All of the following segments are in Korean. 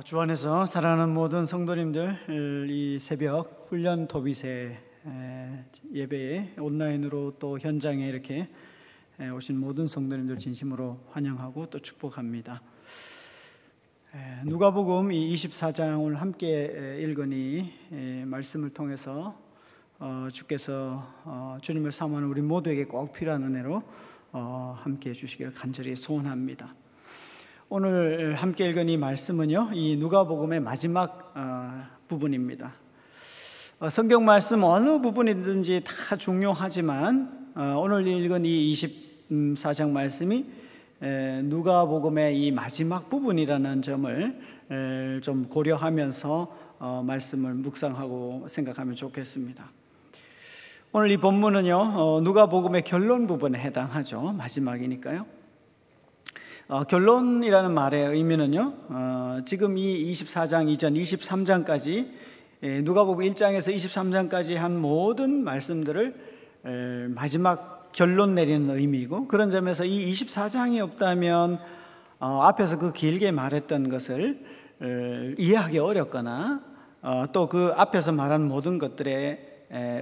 주 안에서 사랑하는 모든 성도님들, 이 새벽 훈련 도비새 예배에 온라인으로 또 현장에 이렇게 오신 모든 성도님들 진심으로 환영하고 또 축복합니다. 누가복음 이 24장을 함께 읽으니 말씀을 통해서 주께서 주님을 사모하는 우리 모두에게 꼭 필요한 은혜로 함께 해주시기를 간절히 소원합니다. 오늘 함께 읽은 이 말씀은요, 이 누가복음의 마지막 부분입니다. 성경 말씀 어느 부분이든지 다 중요하지만 오늘 읽은 이 24장 말씀이 누가복음의 이 마지막 부분이라는 점을 좀 고려하면서 말씀을 묵상하고 생각하면 좋겠습니다. 오늘 이 본문은요, 누가복음의 결론 부분에 해당하죠. 마지막이니까요. 결론이라는 말의 의미는요, 지금 이 24장 이전 23장까지 누가복음 1장에서 23장까지 한 모든 말씀들을 마지막 결론 내리는 의미이고, 그런 점에서 이 24장이 없다면 앞에서 그 길게 말했던 것을 이해하기 어렵거나 또 그 앞에서 말한 모든 것들의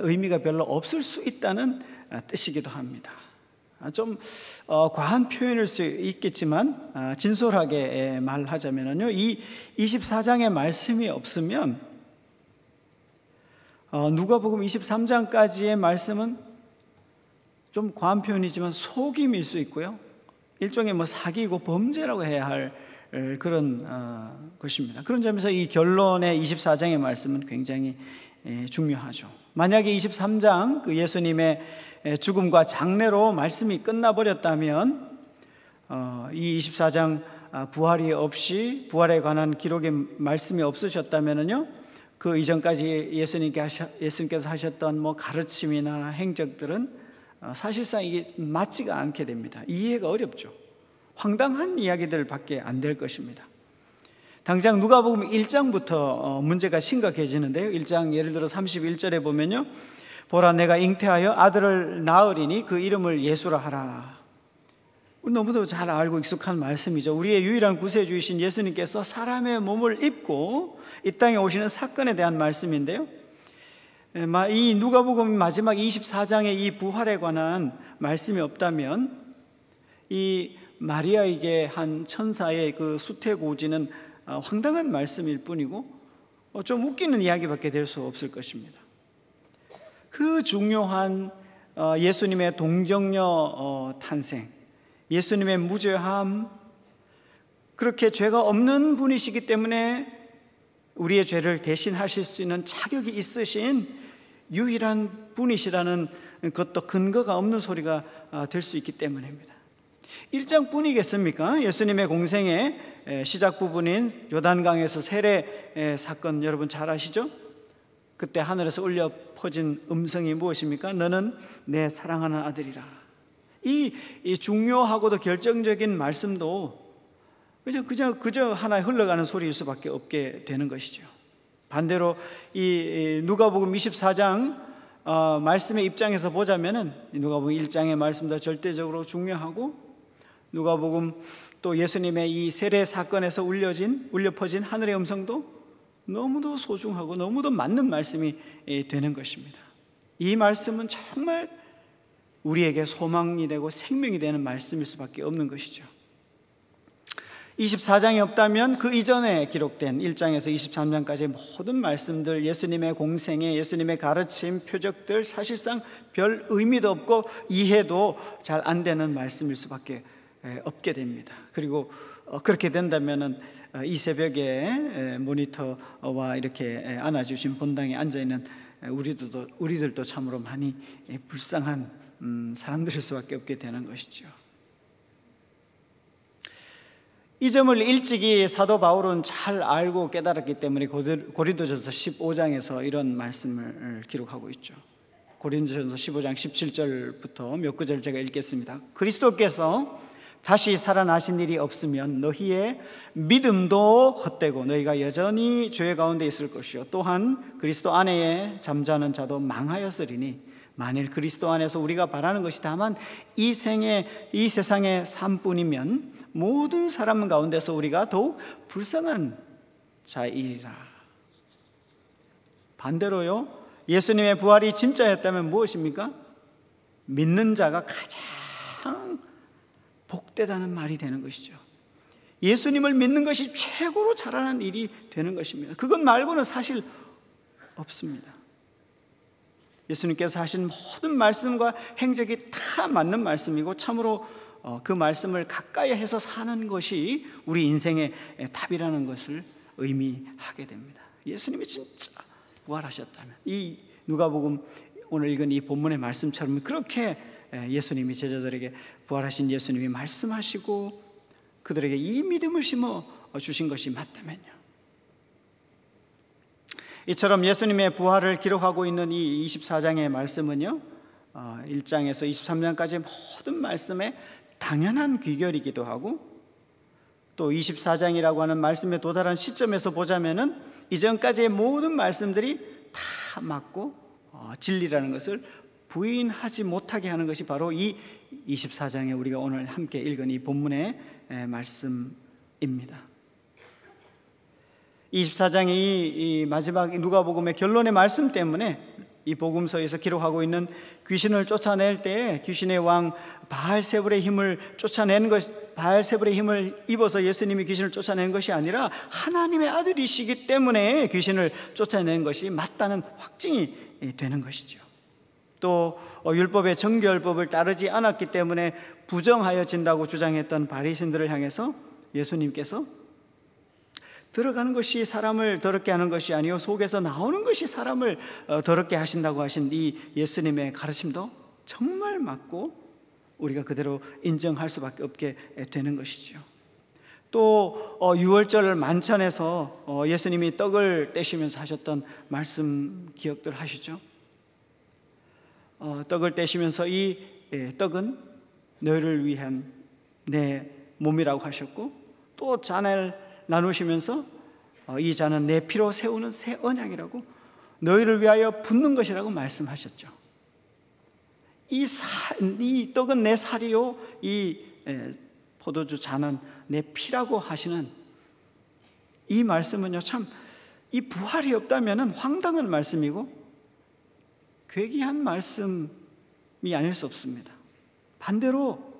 의미가 별로 없을 수 있다는 뜻이기도 합니다. 좀 과한 표현일 수 있겠지만 진솔하게 말하자면요, 이 24장의 말씀이 없으면 누가복음 23장까지의 말씀은 좀 과한 표현이지만 속임일 수 있고요, 일종의 사기고 범죄라고 해야 할 그런 것입니다. 그런 점에서 이 결론의 24장의 말씀은 굉장히 중요하죠. 만약에 23장 그 예수님의 죽음과 장례로 말씀이 끝나버렸다면 이 24장 부활이 없이 부활에 관한 기록의 말씀이 없으셨다면요, 그 이전까지 예수님께서 하셨던 가르침이나 행적들은 사실상 이게 맞지가 않게 됩니다. 이해가 어렵죠. 황당한 이야기들밖에 안 될 것입니다. 당장 누가복음 1장부터 문제가 심각해지는데요. 1장 예를 들어 31절에 보면요, 보라 내가 잉태하여 아들을 낳으리니 그 이름을 예수라 하라. 너무도 잘 알고 익숙한 말씀이죠. 우리의 유일한 구세주이신 예수님께서 사람의 몸을 입고 이 땅에 오시는 사건에 대한 말씀인데요, 이 누가복음 마지막 24장의 이 부활에 관한 말씀이 없다면 이 마리아에게 한 천사의 그 수태고지는 황당한 말씀일 뿐이고 좀 웃기는 이야기밖에 될 수 없을 것입니다. 그 중요한 예수님의 동정녀 탄생, 예수님의 무죄함, 그렇게 죄가 없는 분이시기 때문에 우리의 죄를 대신하실 수 있는 자격이 있으신 유일한 분이시라는 것도 근거가 없는 소리가 될 수 있기 때문입니다. 1장뿐이겠습니까? 예수님의 공생의 시작 부분인 요단강에서 세례 사건 여러분 잘 아시죠? 그때 하늘에서 울려 퍼진 음성이 무엇입니까? 너는 내 사랑하는 아들이라. 이 중요하고도 결정적인 말씀도 그저 하나의 흘러가는 소리일 수밖에 없게 되는 것이죠. 반대로 이 누가복음 24장 말씀의 입장에서 보자면은 누가복음 1장의 말씀도 절대적으로 중요하고, 누가복음 또 예수님의 이 세례 사건에서 울려 퍼진 하늘의 음성도 너무도 소중하고 너무도 맞는 말씀이 되는 것입니다. 이 말씀은 정말 우리에게 소망이 되고 생명이 되는 말씀일 수밖에 없는 것이죠. 24장이 없다면 그 이전에 기록된 1장에서 23장까지의 모든 말씀들, 예수님의 공생애, 예수님의 가르침, 표적들 사실상 별 의미도 없고 이해도 잘 안 되는 말씀일 수밖에 없게 됩니다. 그리고 그렇게 된다면은 이 새벽에 모니터와 이렇게 안아주신 본당에 앉아있는 우리들도 참으로 많이 불쌍한 사람들일 수밖에 없게 되는 것이죠. 이 점을 일찍이 사도 바울은 잘 알고 깨달았기 때문에 고린도전서 15장에서 이런 말씀을 기록하고 있죠. 고린도전서 15장 17절부터 몇 구절 제가 읽겠습니다. 그리스도께서 다시 살아나신 일이 없으면 너희의 믿음도 헛되고 너희가 여전히 죄 가운데 있을 것이요 또한 그리스도 안에 잠자는 자도 망하였으리니 만일 그리스도 안에서 우리가 바라는 것이 다만 이 세상의 삶뿐이면 모든 사람 가운데서 우리가 더욱 불쌍한 자이라. 반대로요, 예수님의 부활이 진짜였다면 무엇입니까? 믿는 자가 가장 복되다는 말이 되는 것이죠. 예수님을 믿는 것이 최고로 잘하는 일이 되는 것입니다. 그것 말고는 사실 없습니다. 예수님께서 하신 모든 말씀과 행적이 다 맞는 말씀이고 참으로 그 말씀을 가까이 해서 사는 것이 우리 인생의 답이라는 것을 의미하게 됩니다. 예수님이 진짜 부활하셨다면, 이 누가복음 오늘 읽은 이 본문의 말씀처럼 그렇게 예수님이 제자들에게 부활하신 예수님이 말씀하시고 그들에게 이 믿음을 심어 주신 것이 맞다면요, 이처럼 예수님의 부활을 기록하고 있는 이 24장의 말씀은요, 1장에서 23장까지의 모든 말씀의 당연한 귀결이기도 하고, 또 24장이라고 하는 말씀에 도달한 시점에서 보자면은 이전까지의 모든 말씀들이 다 맞고 진리라는 것을 부인하지 못하게 하는 것이 바로 이 24장에 우리가 오늘 함께 읽은 이 본문의 말씀입니다. 24장의 이 마지막 누가복음의 결론의 말씀 때문에 이 복음서에서 기록하고 있는 귀신을 쫓아낼 때 귀신의 왕 바알세불의 힘을 쫓아낸 것, 바알세불의 힘을 입어서 예수님이 귀신을 쫓아낸 것이 아니라 하나님의 아들이시기 때문에 귀신을 쫓아낸 것이 맞다는 확증이 되는 것이죠. 또 율법의 정결법을 따르지 않았기 때문에 부정하여진다고 주장했던 바리새인들을 향해서 예수님께서 들어가는 것이 사람을 더럽게 하는 것이 아니요 속에서 나오는 것이 사람을 더럽게 하신다고 하신 이 예수님의 가르침도 정말 맞고 우리가 그대로 인정할 수밖에 없게 되는 것이죠. 또 유월절 만찬에서 예수님이 떡을 떼시면서 하셨던 말씀 기억들 하시죠? 떡을 떼시면서 이 떡은 너희를 위한 내 몸이라고 하셨고, 또 잔을 나누시면서 이 잔은 내 피로 세우는 새 언약이라고, 너희를 위하여 붓는 것이라고 말씀하셨죠. 이 떡은 내 살이요, 이 포도주 잔은 내 피라고 하시는 이 말씀은요, 참 이 부활이 없다면 황당한 말씀이고 괴기한 말씀이 아닐 수 없습니다. 반대로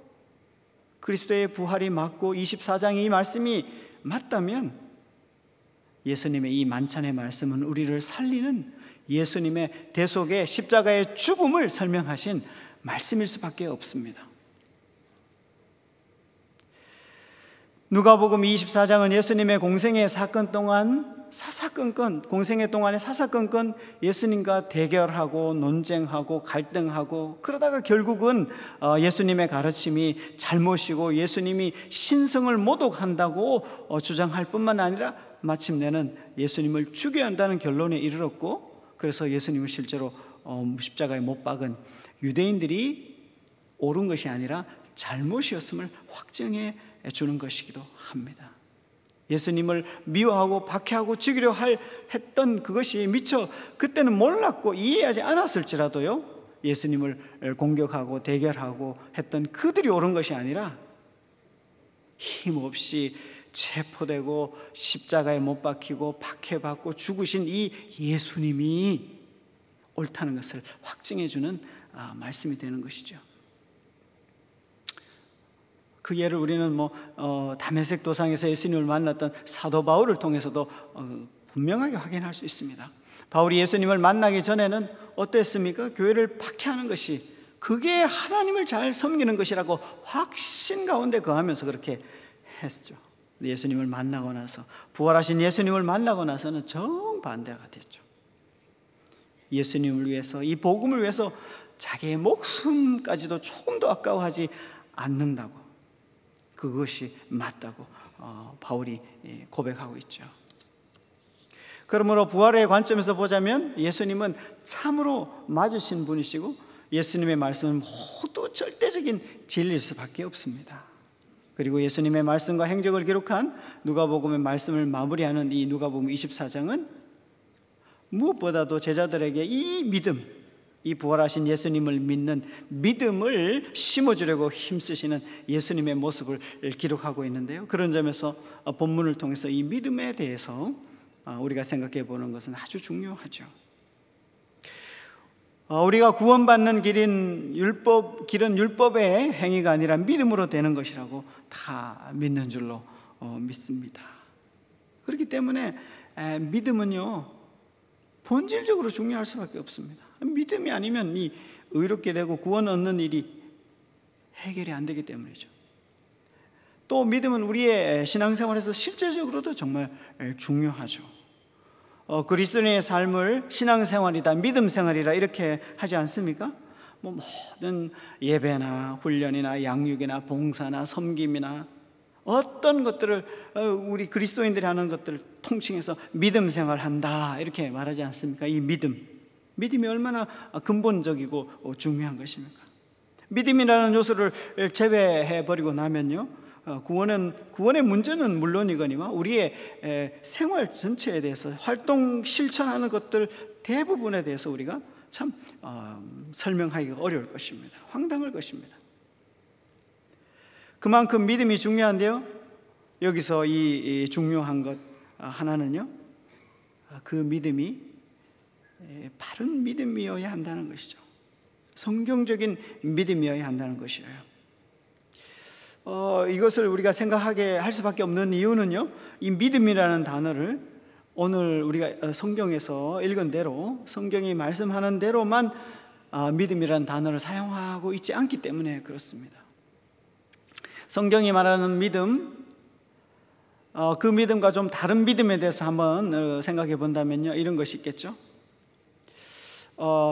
그리스도의 부활이 맞고 24장의 이 말씀이 맞다면 예수님의 이 만찬의 말씀은 우리를 살리는 예수님의 대속의 십자가의 죽음을 설명하신 말씀일 수밖에 없습니다. 누가복음 24장은 예수님의 공생의 사건 동안 공생의 동안에 사사건건 예수님과 대결하고 논쟁하고 갈등하고, 그러다가 결국은 예수님의 가르침이 잘못이고 예수님이 신성을 모독한다고 주장할 뿐만 아니라 마침내는 예수님을 죽여야 한다는 결론에 이르렀고, 그래서 예수님을 실제로 십자가에 못 박은 유대인들이 옳은 것이 아니라 잘못이었음을 확증해 주는 것이기도 합니다. 예수님을 미워하고 박해하고 죽이려 했던 그것이 미처 그때는 몰랐고 이해하지 않았을지라도요, 예수님을 공격하고 대결하고 했던 그들이 옳은 것이 아니라 힘없이 체포되고 십자가에 못 박히고 박해받고 죽으신 이 예수님이 옳다는 것을 확증해 주는 말씀이 되는 것이죠. 그 예를 우리는 다메섹 도상에서 예수님을 만났던 사도 바울을 통해서도 분명하게 확인할 수 있습니다. 바울이 예수님을 만나기 전에는 어땠습니까? 교회를 박해하는 것이 그게 하나님을 잘 섬기는 것이라고 확신 가운데 거하면서 그렇게 했죠. 예수님을 만나고 나서, 부활하신 예수님을 만나고 나서는 정반대가 됐죠. 예수님을 위해서, 이 복음을 위해서 자기의 목숨까지도 조금도 아까워하지 않는다고, 그것이 맞다고 바울이 고백하고 있죠. 그러므로 부활의 관점에서 보자면 예수님은 참으로 맞으신 분이시고 예수님의 말씀은 모두 절대적인 진리일 수밖에 없습니다. 그리고 예수님의 말씀과 행적을 기록한 누가복음의 말씀을 마무리하는 이 누가복음 24장은 무엇보다도 제자들에게 이 믿음, 이 부활하신 예수님을 믿는 믿음을 심어주려고 힘쓰시는 예수님의 모습을 기록하고 있는데요, 그런 점에서 본문을 통해서 이 믿음에 대해서 우리가 생각해 보는 것은 아주 중요하죠. 우리가 구원받는 길은 율법의 행위가 아니라 믿음으로 되는 것이라고 다 믿는 줄로 믿습니다. 그렇기 때문에 믿음은요, 본질적으로 중요할 수밖에 없습니다. 믿음이 아니면 이 의롭게 되고 구원 얻는 일이 해결이 안 되기 때문이죠. 또 믿음은 우리의 신앙생활에서 실제적으로도 정말 중요하죠. 그리스도인의 삶을 신앙생활이다, 믿음생활이라 이렇게 하지 않습니까? 모든 예배나 훈련이나 양육이나 봉사나 섬김이나 어떤 것들을 우리 그리스도인들이 하는 것들을 통칭해서 믿음생활한다 이렇게 말하지 않습니까? 이 믿음이 얼마나 근본적이고 중요한 것입니까? 믿음이라는 요소를 제외해버리고 나면요, 구원의 문제는 물론이거니와 우리의 생활 전체에 대해서 활동 실천하는 것들 대부분에 대해서 우리가 참 설명하기가 어려울 것입니다. 황당할 것입니다. 그만큼 믿음이 중요한데요, 여기서 이 중요한 것 하나는요, 그 믿음이 바른 믿음이어야 한다는 것이죠. 성경적인 믿음이어야 한다는 것이에요. 이것을 우리가 생각하게 할 수밖에 없는 이유는요, 이 믿음이라는 단어를 오늘 우리가 성경에서 읽은 대로, 성경이 말씀하는 대로만 믿음이라는 단어를 사용하고 있지 않기 때문에 그렇습니다. 성경이 말하는 믿음, 그 믿음과 좀 다른 믿음에 대해서 한번 생각해 본다면요, 이런 것이 있겠죠.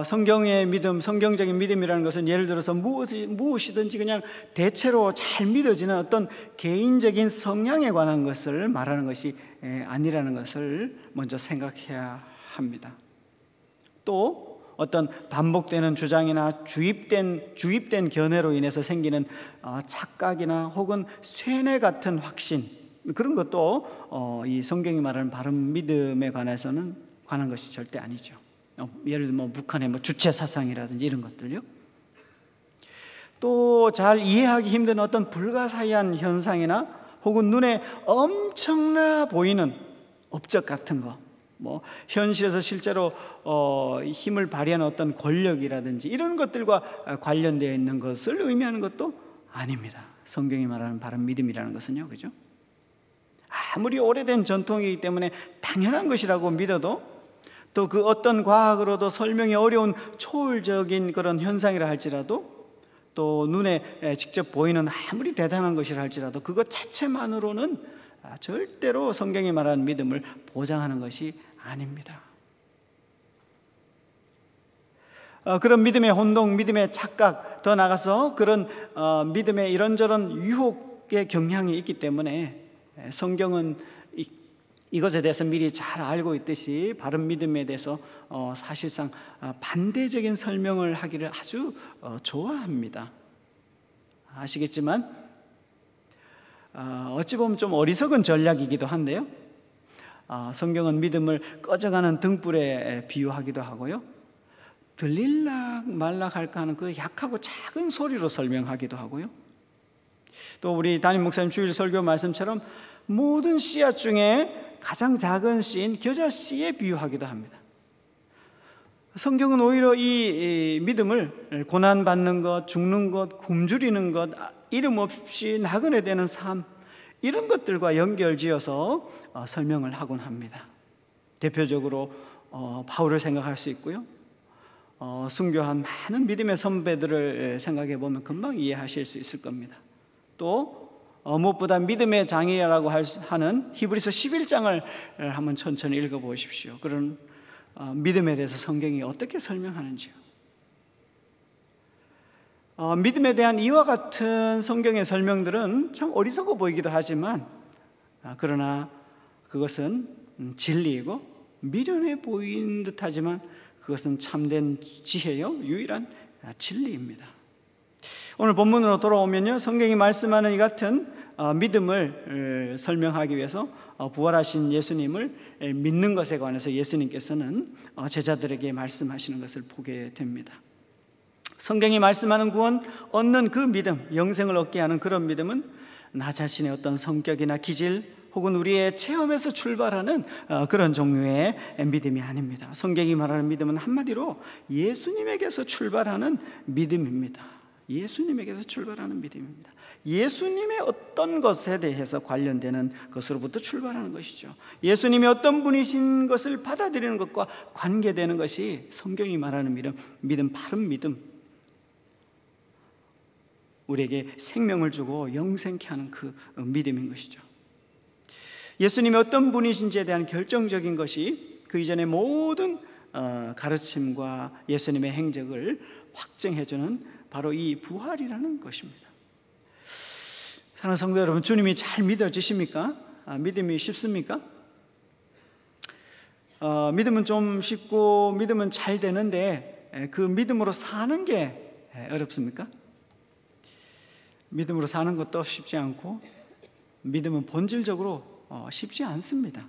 성경의 믿음, 성경적인 믿음이라는 것은 예를 들어서 무엇이든지 그냥 대체로 잘 믿어지는 어떤 개인적인 성향에 관한 것을 말하는 것이 아니라는 것을 먼저 생각해야 합니다. 또 어떤 반복되는 주장이나 주입된 견해로 인해서 생기는 착각이나 혹은 쇠뇌 같은 확신, 그런 것도 이 성경이 말하는 바른 믿음에 관한 것이 절대 아니죠. 예를 들면 북한의 주체 사상이라든지 이런 것들요. 또 잘 이해하기 힘든 어떤 불가사의한 현상이나 혹은 눈에 엄청나 보이는 업적 같은 거, 현실에서 실제로 힘을 발휘하는 어떤 권력이라든지 이런 것들과 관련되어 있는 것을 의미하는 것도 아닙니다. 성경이 말하는 바른 믿음이라는 것은요, 그죠? 아무리 오래된 전통이기 때문에 당연한 것이라고 믿어도, 또 그 어떤 과학으로도 설명이 어려운 초월적인 그런 현상이라 할지라도, 또 눈에 직접 보이는 아무리 대단한 것이라 할지라도 그것 자체만으로는 절대로 성경이 말하는 믿음을 보장하는 것이 아닙니다. 그런 믿음의 혼동, 믿음의 착각, 더 나아가서 그런 믿음의 이런저런 유혹의 경향이 있기 때문에 성경은 이것에 대해서 미리 잘 알고 있듯이 바른 믿음에 대해서 사실상 반대적인 설명을 하기를 아주 좋아합니다. 아시겠지만 어찌 보면 좀 어리석은 전략이기도 한데요, 성경은 믿음을 꺼져가는 등불에 비유하기도 하고요, 들릴락 말락 할까 하는 그 약하고 작은 소리로 설명하기도 하고요, 또 우리 담임 목사님 주일 설교 말씀처럼 모든 씨앗 중에 가장 작은 씨인 겨자씨에 비유하기도 합니다. 성경은 오히려 이 믿음을 고난받는 것, 죽는 것, 굶주리는 것, 이름 없이 나그네 되는 삶, 이런 것들과 연결지어서 설명을 하곤 합니다. 대표적으로 바울을 생각할 수 있고요, 순교한 많은 믿음의 선배들을 생각해 보면 금방 이해하실 수 있을 겁니다. 또 무엇보다 믿음의 장이라고 하는 히브리서 11장을 한번 천천히 읽어보십시오. 그런 믿음에 대해서 성경이 어떻게 설명하는지요. 믿음에 대한 이와 같은 성경의 설명들은 참 어리석어 보이기도 하지만, 그러나 그것은 진리이고 미련해 보이는 듯하지만 그것은 참된 지혜요, 유일한 진리입니다. 오늘 본문으로 돌아오면요, 성경이 말씀하는 이 같은 믿음을 설명하기 위해서 부활하신 예수님을 믿는 것에 관해서 예수님께서는 제자들에게 말씀하시는 것을 보게 됩니다. 성경이 말씀하는 구원 얻는 그 믿음, 영생을 얻게 하는 그런 믿음은 나 자신의 어떤 성격이나 기질 혹은 우리의 체험에서 출발하는 그런 종류의 믿음이 아닙니다. 성경이 말하는 믿음은 한마디로 예수님에게서 출발하는 믿음입니다. 예수님에게서 출발하는 믿음입니다. 예수님의 어떤 것에 대해서 관련되는 것으로부터 출발하는 것이죠. 예수님이 어떤 분이신 것을 받아들이는 것과 관계되는 것이 성경이 말하는 믿음, 바른 믿음, 우리에게 생명을 주고 영생케 하는 그 믿음인 것이죠. 예수님이 어떤 분이신지에 대한 결정적인 것이 그 이전의 모든 가르침과 예수님의 행적을 확증해주는 바로 이 부활이라는 것입니다. 사랑하는 성도 여러분, 주님이 잘 믿어지십니까? 믿음이 쉽습니까? 믿음은 좀 쉽고 믿음은 잘 되는데 그 믿음으로 사는 게 어렵습니까? 믿음으로 사는 것도 쉽지 않고 믿음은 본질적으로 쉽지 않습니다.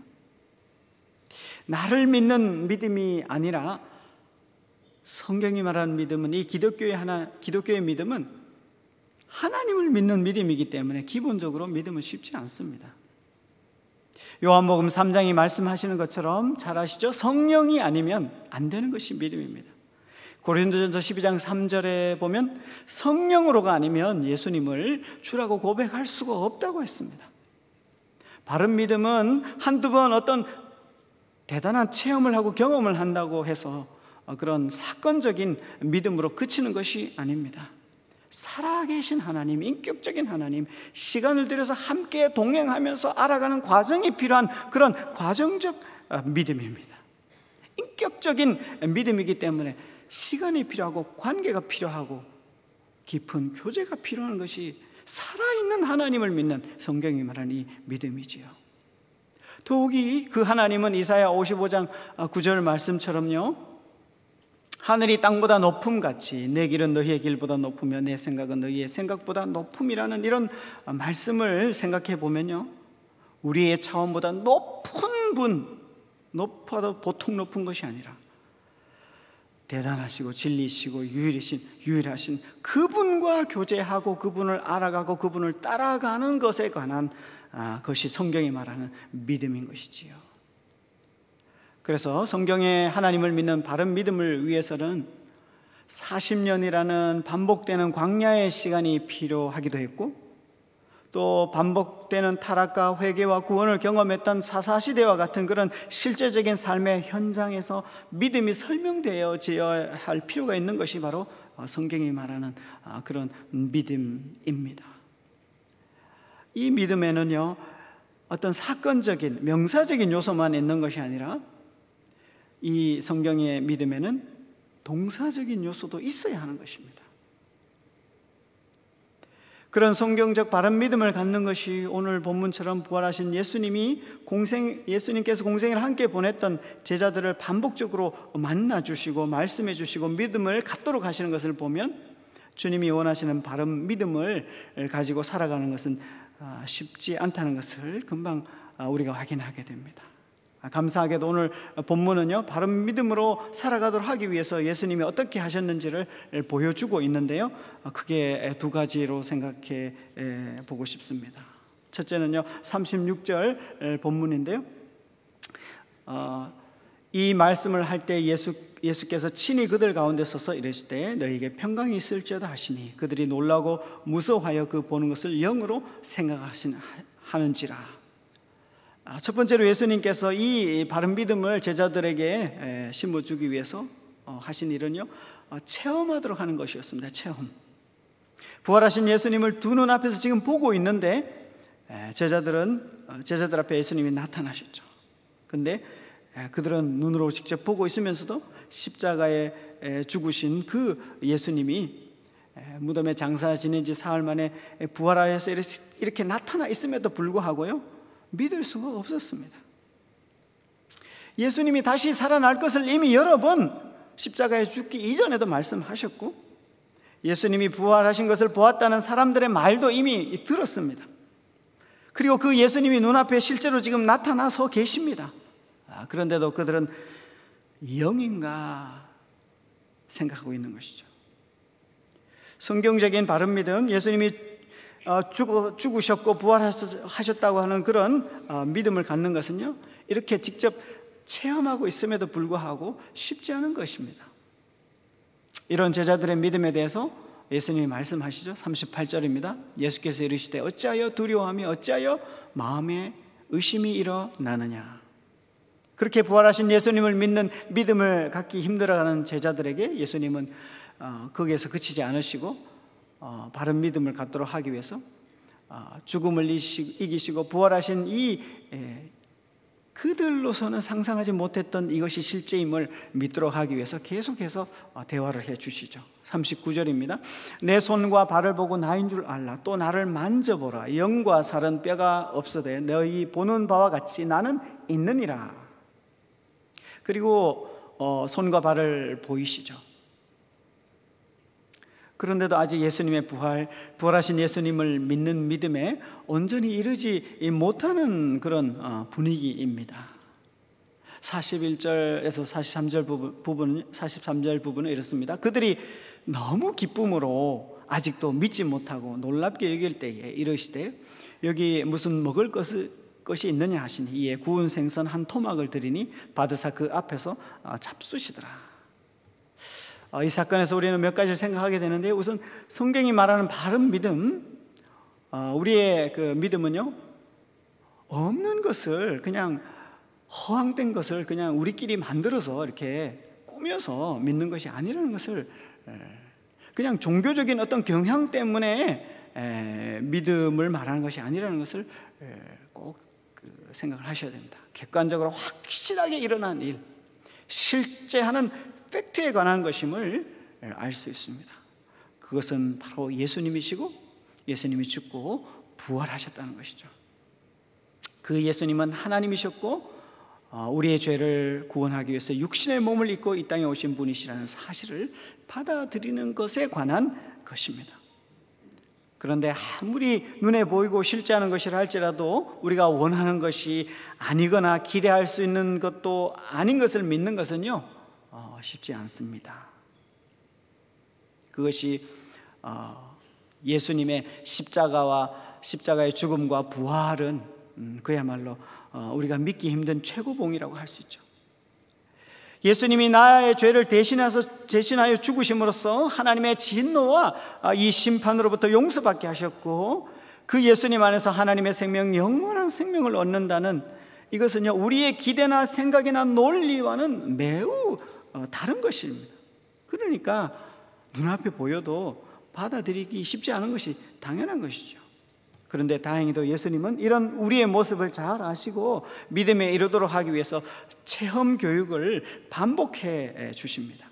나를 믿는 믿음이 아니라 성경이 말하는 믿음은, 이 기독교의 믿음은 하나님을 믿는 믿음이기 때문에 기본적으로 믿음은 쉽지 않습니다. 요한복음 3장이 말씀하시는 것처럼 잘 아시죠? 성령이 아니면 안 되는 것이 믿음입니다. 고린도전서 12장 3절에 보면 성령으로가 아니면 예수님을 주라고 고백할 수가 없다고 했습니다. 바른 믿음은 한두 번 어떤 대단한 체험을 하고 경험을 한다고 해서 그런 사건적인 믿음으로 그치는 것이 아닙니다. 살아계신 하나님, 인격적인 하나님, 시간을 들여서 함께 동행하면서 알아가는 과정이 필요한 그런 과정적 믿음입니다. 인격적인 믿음이기 때문에 시간이 필요하고 관계가 필요하고 깊은 교제가 필요한 것이 살아있는 하나님을 믿는 성경이 말하는 이 믿음이지요. 더욱이 그 하나님은 이사야 55장 9절 말씀처럼요, 하늘이 땅보다 높음같이 내 길은 너희의 길보다 높으며 내 생각은 너희의 생각보다 높음이라는 이런 말씀을 생각해 보면요, 우리의 차원보다 높은 분, 높아도 보통 높은 것이 아니라 대단하시고 진리시고 유일하신 그분과 교제하고 그분을 알아가고 그분을 따라가는 것에 관한 것이 성경이 말하는 믿음인 것이지요. 그래서 성경에 하나님을 믿는 바른 믿음을 위해서는 40년이라는 반복되는 광야의 시간이 필요하기도 했고, 또 반복되는 타락과 회개와 구원을 경험했던 사사시대와 같은 그런 실제적인 삶의 현장에서 믿음이 설명되어져야 할 필요가 있는 것이 바로 성경이 말하는 그런 믿음입니다. 이 믿음에는요, 어떤 사건적인 명사적인 요소만 있는 것이 아니라 이 성경의 믿음에는 동사적인 요소도 있어야 하는 것입니다. 그런 성경적 바른 믿음을 갖는 것이 오늘 본문처럼 부활하신 예수님께서 공생을 함께 보냈던 제자들을 반복적으로 만나 주시고 말씀해 주시고 믿음을 갖도록 하시는 것을 보면 주님이 원하시는 바른 믿음을 가지고 살아가는 것은 쉽지 않다는 것을 금방 우리가 확인하게 됩니다. 감사하게도 오늘 본문은요, 바른 믿음으로 살아가도록 하기 위해서 예수님이 어떻게 하셨는지를 보여주고 있는데요, 크게 두 가지로 생각해 보고 싶습니다. 첫째는요, 36절 본문인데요, 이 말씀을 할 때 예수께서 친히 그들 가운데 서서 이르시되 너희에게 평강이 있을지어다 하시니 그들이 놀라고 무서워하여 그 보는 것을 영으로 생각하는지라. 첫 번째로 예수님께서 이 바른 믿음을 제자들에게 심어주기 위해서 하신 일은요, 체험하도록 하는 것이었습니다. 체험. 부활하신 예수님을 두 눈앞에서 지금 보고 있는데 제자들 앞에 예수님이 나타나셨죠. 근데 그들은 눈으로 직접 보고 있으면서도 십자가에 죽으신 그 예수님이 무덤에 장사 지낸 지 사흘 만에 부활하여서 이렇게 나타나 있음에도 불구하고요, 믿을 수가 없었습니다. 예수님이 다시 살아날 것을 이미 여러 번 십자가에 죽기 이전에도 말씀하셨고, 예수님이 부활하신 것을 보았다는 사람들의 말도 이미 들었습니다. 그리고 그 예수님이 눈앞에 실제로 지금 나타나서 계십니다. 그런데도 그들은 영인가 생각하고 있는 것이죠. 성경적인 바른 믿음, 예수님이 죽으셨고 부활하셨다고 하는 그런 믿음을 갖는 것은요, 이렇게 직접 체험하고 있음에도 불구하고 쉽지 않은 것입니다. 이런 제자들의 믿음에 대해서 예수님이 말씀하시죠. 38절입니다. 예수께서 이르시되 어찌하여 두려워하며 어찌하여 마음에 의심이 일어나느냐. 그렇게 부활하신 예수님을 믿는 믿음을 갖기 힘들어하는 제자들에게 예수님은 거기에서 그치지 않으시고 바른 믿음을 갖도록 하기 위해서 죽음을 이기시고 부활하신 이 그들로서는 상상하지 못했던 이것이 실제임을 믿도록 하기 위해서 계속해서 대화를 해 주시죠. 39절입니다. 내 손과 발을 보고 나인 줄 알라. 또 나를 만져보라. 영과 살은 뼈가 없어되 너희 보는 바와 같이 나는 있느니라. 그리고 손과 발을 보이시죠. 그런데도 아직 예수님의 부활하신 예수님을 믿는 믿음에 온전히 이르지 못하는 그런 분위기입니다. 41절에서 43절 부분은 이렇습니다. 그들이 너무 기쁨으로 아직도 믿지 못하고 놀랍게 여길 때에 이르시되 여기 무슨 먹을 것이 있느냐 하시니 이에 구운 생선 한 토막을 드리니 받으사 그 앞에서 잡수시더라. 이 사건에서 우리는 몇 가지를 생각하게 되는데, 우선 성경이 말하는 바른 믿음, 우리의 그 믿음은요, 없는 것을 그냥 허황된 것을 그냥 우리끼리 만들어서 이렇게 꾸며서 믿는 것이 아니라는 것을, 그냥 종교적인 어떤 경향 때문에 믿음을 말하는 것이 아니라는 것을 꼭 생각을 하셔야 됩니다. 객관적으로 확실하게 일어난 일, 실제 하는 팩트에 관한 것임을 알 수 있습니다. 그것은 바로 예수님이시고 예수님이 죽고 부활하셨다는 것이죠. 그 예수님은 하나님이셨고 우리의 죄를 구원하기 위해서 육신의 몸을 입고 이 땅에 오신 분이시라는 사실을 받아들이는 것에 관한 것입니다. 그런데 아무리 눈에 보이고 실제 하는 것이라 할지라도 우리가 원하는 것이 아니거나 기대할 수 있는 것도 아닌 것을 믿는 것은요, 쉽지 않습니다. 그것이 예수님의 십자가의 죽음과 부활은 그야말로 우리가 믿기 힘든 최고봉이라고 할 수 있죠. 예수님이 나의 죄를 대신하여 죽으심으로써 하나님의 진노와 이 심판으로부터 용서받게 하셨고, 그 예수님 안에서 하나님의 생명, 영원한 생명을 얻는다는 이것은요, 우리의 기대나 생각이나 논리와는 매우 다른 것입니다. 그러니까 눈앞에 보여도 받아들이기 쉽지 않은 것이 당연한 것이죠. 그런데 다행히도 예수님은 이런 우리의 모습을 잘 아시고 믿음에 이르도록 하기 위해서 체험 교육을 반복해 주십니다.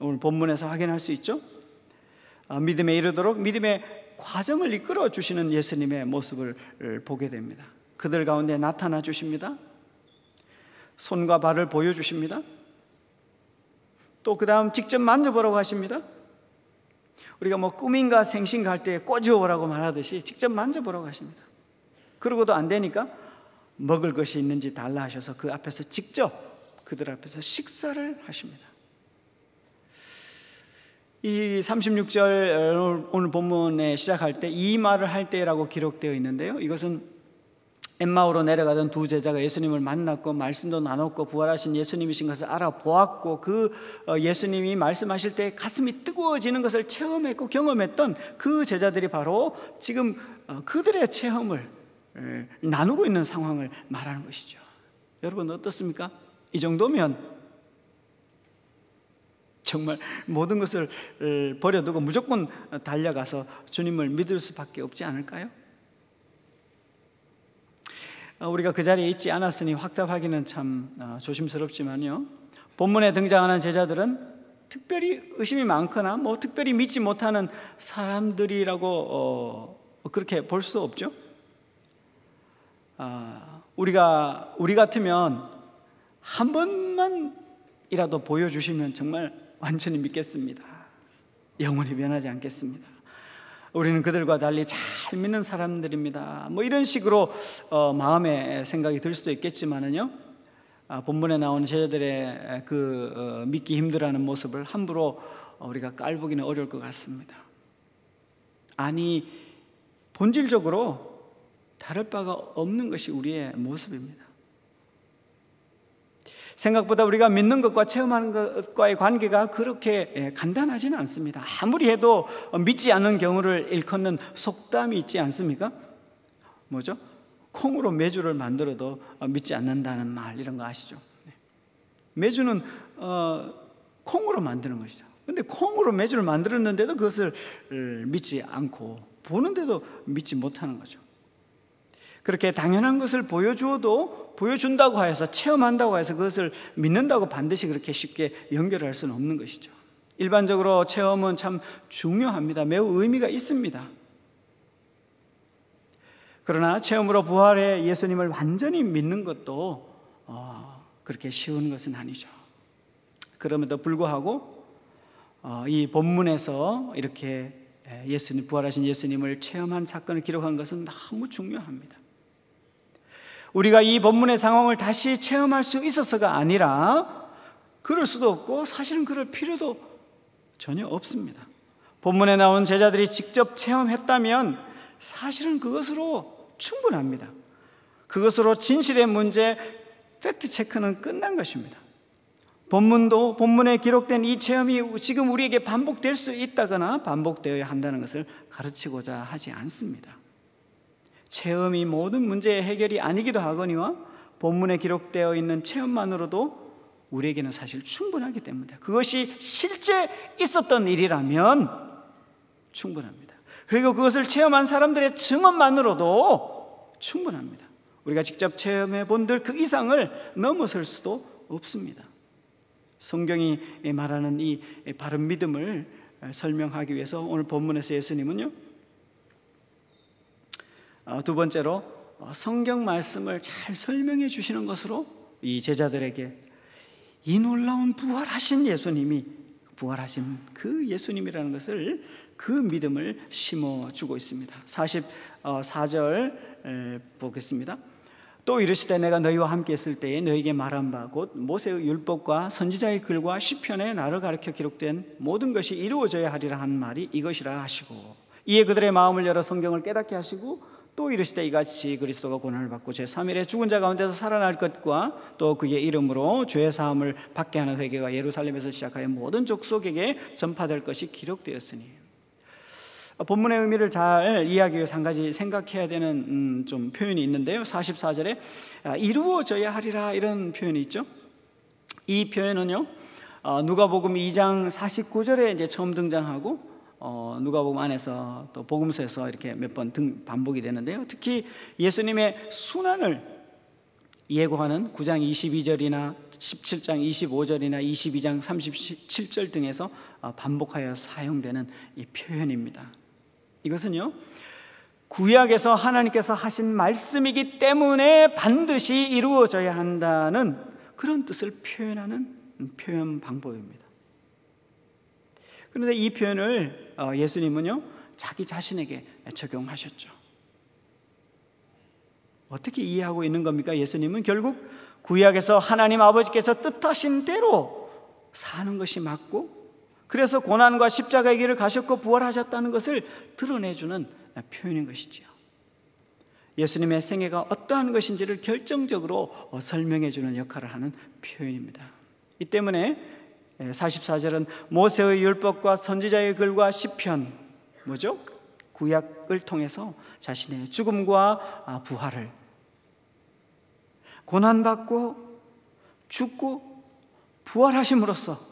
오늘 본문에서 확인할 수 있죠. 믿음에 이르도록 믿음의 과정을 이끌어 주시는 예수님의 모습을 보게 됩니다. 그들 가운데 나타나 주십니다. 손과 발을 보여주십니다. 또 그 다음 직접 만져보라고 하십니다. 우리가 꿈인가 생신가 할 때 꼬집어보라고 말하듯이 직접 만져보라고 하십니다. 그러고도 안 되니까 먹을 것이 있는지 달라 하셔서 그 앞에서 직접 그들 앞에서 식사를 하십니다. 이 36절 오늘 본문에 시작할 때 이 말을 할 때라고 기록되어 있는데요, 이것은 엠마오로 내려가던 두 제자가 예수님을 만났고 말씀도 나눴고 부활하신 예수님이신 것을 알아보았고, 그 예수님이 말씀하실 때 가슴이 뜨거워지는 것을 체험했고 경험했던 그 제자들이 바로 지금 그들의 체험을 나누고 있는 상황을 말하는 것이죠. 여러분 어떻습니까? 이 정도면 정말 모든 것을 버려두고 무조건 달려가서 주님을 믿을 수밖에 없지 않을까요? 우리가 그 자리에 있지 않았으니 확답하기는 참 조심스럽지만요, 본문에 등장하는 제자들은 특별히 의심이 많거나 특별히 믿지 못하는 사람들이라고 그렇게 볼 수 없죠. 우리 같으면 한 번만이라도 보여주시면 정말 완전히 믿겠습니다. 영원히 변하지 않겠습니다. 우리는 그들과 달리 잘 믿는 사람들입니다. 이런 식으로 마음의 생각이 들 수도 있겠지만은요, 본문에 나오는 제자들의 그 믿기 힘들어하는 모습을 함부로 우리가 깔보기는 어려울 것 같습니다. 아니, 본질적으로 다를 바가 없는 것이 우리의 모습입니다. 생각보다 우리가 믿는 것과 체험하는 것과의 관계가 그렇게 간단하지는 않습니다. 아무리 해도 믿지 않는 경우를 일컫는 속담이 있지 않습니까? 뭐죠? 콩으로 메주를 만들어도 믿지 않는다는 말, 이런 거 아시죠? 메주는 콩으로 만드는 것이죠. 근데 콩으로 메주를 만들었는데도 그것을 믿지 않고 보는데도 믿지 못하는 거죠. 그렇게 당연한 것을 보여주어도 보여준다고 하여서, 체험한다고 해서 그것을 믿는다고 반드시 그렇게 쉽게 연결할 수는 없는 것이죠. 일반적으로 체험은 참 중요합니다. 매우 의미가 있습니다. 그러나 체험으로 부활의 예수님을 완전히 믿는 것도 그렇게 쉬운 것은 아니죠. 그럼에도 불구하고 이 본문에서 이렇게 예수님, 부활하신 예수님을 체험한 사건을 기록한 것은 너무 중요합니다. 우리가 이 본문의 상황을 다시 체험할 수 있어서가 아니라 그럴 수도 없고 사실은 그럴 필요도 전혀 없습니다. 본문에 나온 제자들이 직접 체험했다면 사실은 그것으로 충분합니다. 그것으로 진실의 문제, 팩트 체크는 끝난 것입니다. 본문에 기록된 이 체험이 지금 우리에게 반복될 수 있다거나 반복되어야 한다는 것을 가르치고자 하지 않습니다. 체험이 모든 문제의 해결이 아니기도 하거니와 본문에 기록되어 있는 체험만으로도 우리에게는 사실 충분하기 때문에, 그것이 실제 있었던 일이라면 충분합니다. 그리고 그것을 체험한 사람들의 증언만으로도 충분합니다. 우리가 직접 체험해 본들 그 이상을 넘어설 수도 없습니다. 성경이 말하는 이 바른 믿음을 설명하기 위해서 오늘 본문에서 예수님은요, 두 번째로 성경 말씀을 잘 설명해 주시는 것으로 이 제자들에게 이 놀라운 부활하신 예수님이, 부활하신 그 예수님이라는 것을, 그 믿음을 심어주고 있습니다. 44절 보겠습니다. 또 이르시되 내가 너희와 함께 있을 때에 너희에게 말한 바 곧 모세의 율법과 선지자의 글과 시편에 나를 가르쳐 기록된 모든 것이 이루어져야 하리라 한 말이 이것이라 하시고, 이에 그들의 마음을 열어 성경을 깨닫게 하시고, 또 이르시되 이같이 그리스도가 고난을 받고 제3일에 죽은 자 가운데서 살아날 것과 또 그의 이름으로 죄 사함을 받게 하는 회개가 예루살렘에서 시작하여 모든 족속에게 전파될 것이 기록되었으니. 본문의 의미를 잘 이해하기 위해서 한 가지 생각해야 되는 좀 표현이 있는데요, 44절에 이루어져야 하리라, 이런 표현이 있죠. 이 표현은요, 누가복음 2장 49절에 이제 처음 등장하고 누가복음 안에서 또 복음서에서 이렇게 몇 번 반복이 되는데요, 특히 예수님의 순환을 예고하는 9장 22절이나 17장 25절이나 22장 37절 등에서 반복하여 사용되는 이 표현입니다. 이것은요, 구약에서 하나님께서 하신 말씀이기 때문에 반드시 이루어져야 한다는 그런 뜻을 표현하는 표현 방법입니다. 그런데 이 표현을 예수님은요, 자기 자신에게 적용하셨죠. 어떻게 이해하고 있는 겁니까? 예수님은 결국 구약에서 하나님 아버지께서 뜻하신 대로 사는 것이 맞고, 그래서 고난과 십자가의 길을 가셨고 부활하셨다는 것을 드러내주는 표현인 것이지요. 예수님의 생애가 어떠한 것인지를 결정적으로 설명해주는 역할을 하는 표현입니다. 이 때문에 44절은 모세의 율법과 선지자의 글과 시편, 뭐죠? 구약을 통해서 자신의 죽음과 부활을, 고난받고 죽고 부활하심으로써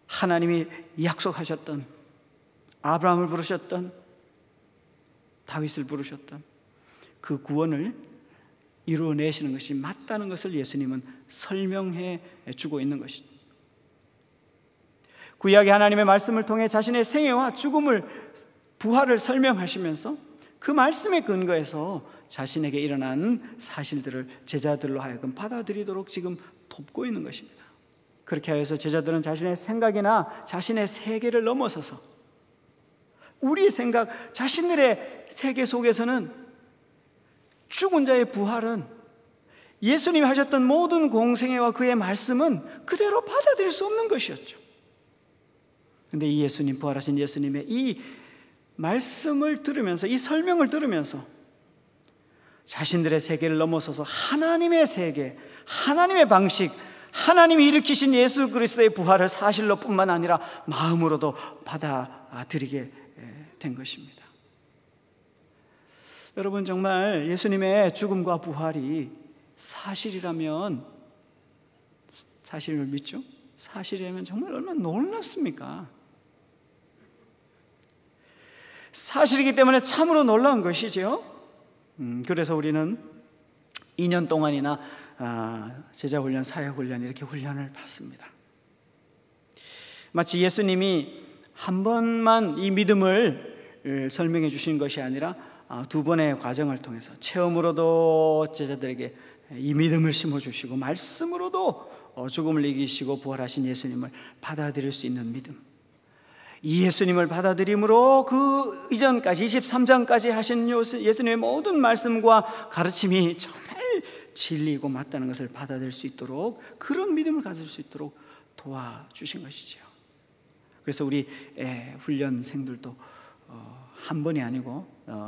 하나님이 약속하셨던, 아브라함을 부르셨던, 다윗을 부르셨던 그 구원을 이루어내시는 것이 맞다는 것을 예수님은 설명해 주고 있는 것이죠. 구약의 하나님의 말씀을 통해 자신의 생애와 죽음을, 부활을 설명하시면서 그 말씀에 근거해서 자신에게 일어난 사실들을 제자들로 하여금 받아들이도록 지금 돕고 있는 것입니다. 그렇게 하여서 제자들은 자신의 생각이나 자신의 세계를 넘어서서 우리의 생각, 자신들의 세계 속에서는 죽은 자의 부활은, 예수님이 하셨던 모든 공생애와 그의 말씀은 그대로 받아들일 수 없는 것이었죠. 그런데 이 예수님, 부활하신 예수님의 이 말씀을 들으면서, 이 설명을 들으면서 자신들의 세계를 넘어서서 하나님의 세계, 하나님의 방식, 하나님이 일으키신 예수 그리스도의 부활을 사실로 뿐만 아니라 마음으로도 받아들이게 된 것입니다. 여러분, 정말 예수님의 죽음과 부활이 사실이라면, 사실을 믿죠? 사실이라면 정말 얼마나 놀랍습니까? 사실이기 때문에 참으로 놀라운 것이죠. 그래서 우리는 2년 동안이나 제자훈련, 사역훈련 이렇게 훈련을 받습니다. 마치 예수님이 한 번만 이 믿음을 설명해 주신 것이 아니라 두 번의 과정을 통해서 체험으로도 제자들에게 이 믿음을 심어주시고, 말씀으로도 죽음을 이기시고 부활하신 예수님을 받아들일 수 있는 믿음, 이 예수님을 받아들임으로 그 이전까지 23장까지 하신 예수님의 모든 말씀과 가르침이 정말 진리이고 맞다는 것을 받아들일 수 있도록, 그런 믿음을 가질 수 있도록 도와주신 것이죠. 그래서 우리 훈련생들도 한 번이 아니고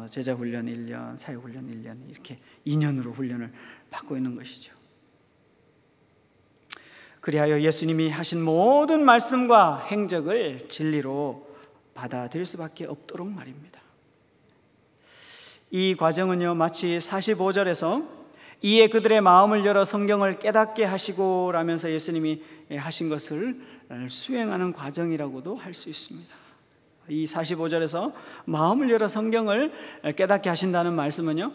제자훈련 1년, 사역훈련 1년, 이렇게 2년으로 훈련을 받고 있는 것이죠. 그리하여 예수님이 하신 모든 말씀과 행적을 진리로 받아들일 수밖에 없도록 말입니다. 이 과정은요, 마치 45절에서 이에 그들의 마음을 열어 성경을 깨닫게 하시고 라면서 예수님이 하신 것을 수행하는 과정이라고도 할 수 있습니다. 이 45절에서 마음을 열어 성경을 깨닫게 하신다는 말씀은요,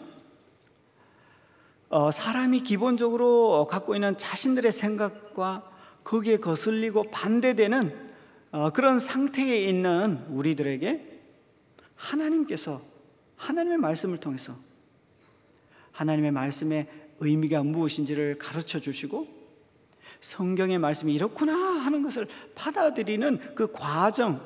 사람이 기본적으로 갖고 있는 자신들의 생각과 거기에 거슬리고 반대되는 그런 상태에 있는 우리들에게 하나님께서 하나님의 말씀을 통해서 하나님의 말씀의 의미가 무엇인지를 가르쳐 주시고, 성경의 말씀이 이렇구나 하는 것을 받아들이는 그 과정,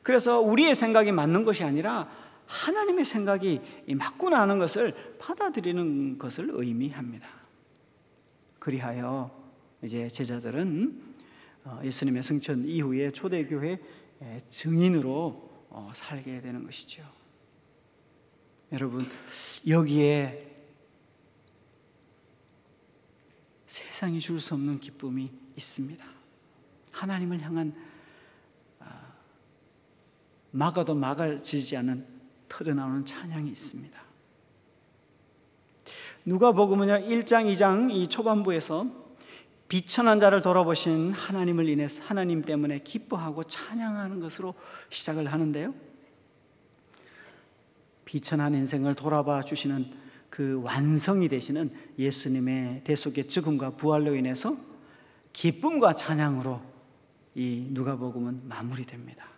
그래서 우리의 생각이 맞는 것이 아니라 하나님의 생각이 맞구나 하는 것을 받아들이는 것을 의미합니다. 그리하여 이제 제자들은 예수님의 승천 이후에 초대교회 증인으로 살게 되는 것이죠. 여러분, 여기에 세상이 줄 수 없는 기쁨이 있습니다. 하나님을 향한 막아도 막아지지 않은 터져나오는 찬양이 있습니다. 누가복음은요 1장 2장 이 초반부에서 비천한 자를 돌아보신 하나님을 인해서 하나님 때문에 기뻐하고 찬양하는 것으로 시작을 하는데요, 비천한 인생을 돌아봐 주시는 그 완성이 되시는 예수님의 대속의 죽음과 부활로 인해서 기쁨과 찬양으로 이 누가복음은 마무리됩니다.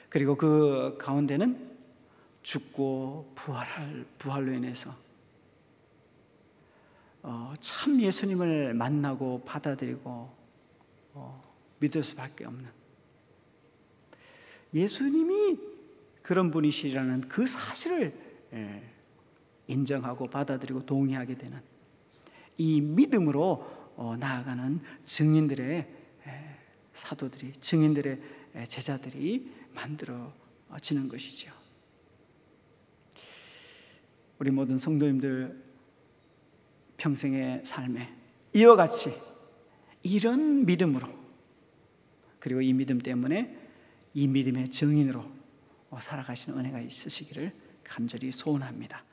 그리고 그 가운데는 죽고 부활로 인해서 참 예수님을 만나고 받아들이고 믿을 수밖에 없는, 예수님이 그런 분이시라는 그 사실을 인정하고 받아들이고 동의하게 되는 이 믿음으로 나아가는 증인들의 사도들이, 증인들의 제자들이 만들어지는 것이죠. 우리 모든 성도님들 평생의 삶에 이와 같이 이런 믿음으로, 그리고 이 믿음 때문에 이 믿음의 증인으로 살아가시는 은혜가 있으시기를 간절히 소원합니다.